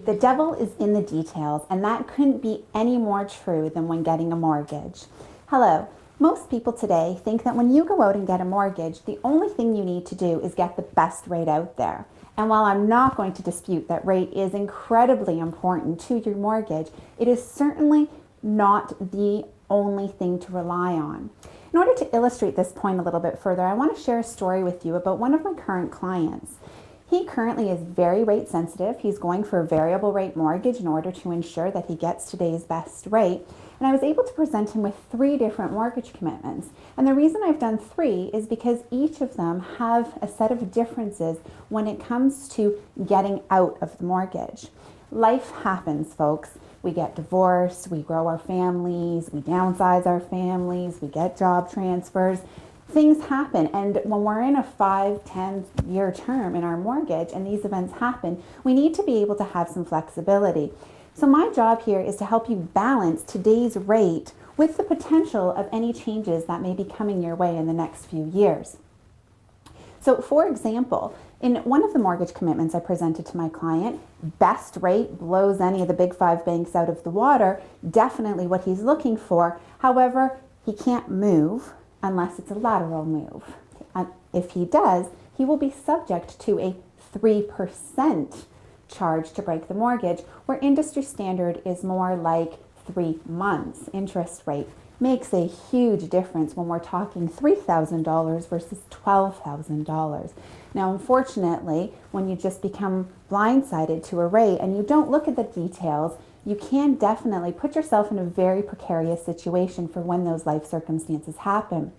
The devil is in the details, and that couldn't be any more true than when getting a mortgage. Hello. Most people today think that when you go out and get a mortgage, the only thing you need to do is get the best rate out there. And while I'm not going to dispute that rate is incredibly important to your mortgage, it is certainly not the only thing to rely on. In order to illustrate this point a little bit further, I want to share a story with you about one of my current clients. He currently is very rate sensitive. He's going for a variable rate mortgage in order to ensure that he gets today's best rate. And I was able to present him with 3 different mortgage commitments. And the reason I've done 3 is because each of them have a set of differences when it comes to getting out of the mortgage. Life happens, folks. We get divorced, we grow our families, we downsize our families, we get job transfers. Things happen, and when we're in a 5-10 year term in our mortgage and these events happen, we need to be able to have some flexibility. So my job here is to help you balance today's rate with the potential of any changes that may be coming your way in the next few years. So for example, in one of the mortgage commitments I presented to my client, best rate blows any of the big 5 banks out of the water, definitely what he's looking for. However, he can't move unless it's a lateral move. If he does, he will be subject to a 3% charge to break the mortgage, where industry standard is more like 3 months interest rate. Makes a huge difference when we're talking $3,000 versus $12,000. Now, unfortunately, when you just become blindsided to a rate and you don't look at the details, you can definitely put yourself in a very precarious situation for when those life circumstances happen.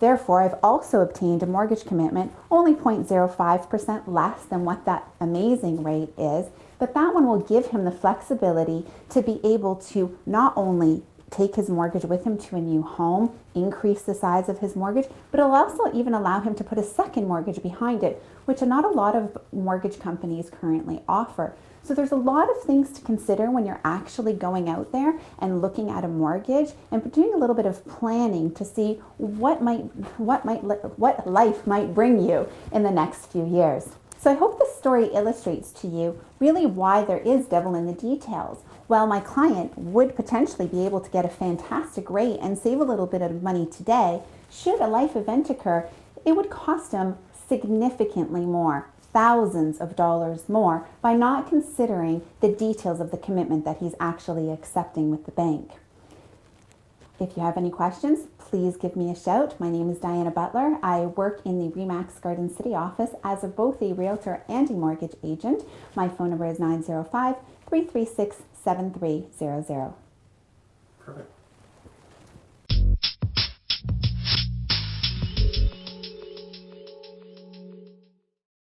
Therefore, I've also obtained a mortgage commitment only 0.05% less than what that amazing rate is, but that one will give him the flexibility to be able to not only take his mortgage with him to a new home, increase the size of his mortgage, but it'll also even allow him to put a second mortgage behind it, which not a lot of mortgage companies currently offer. So there's a lot of things to consider when you're actually going out there and looking at a mortgage and doing a little bit of planning to see what life might bring you in the next few years. So I hope this story illustrates to you really why there is devil in the details. While my client would potentially be able to get a fantastic rate and save a little bit of money today, should a life event occur, it would cost him significantly more, thousands of dollars more, by not considering the details of the commitment that he's actually accepting with the bank. If you have any questions, please give me a shout. My name is Diana Butler. I work in the RE/MAX Garden City office as both a realtor and a mortgage agent. My phone number is 905-336-7300. Perfect.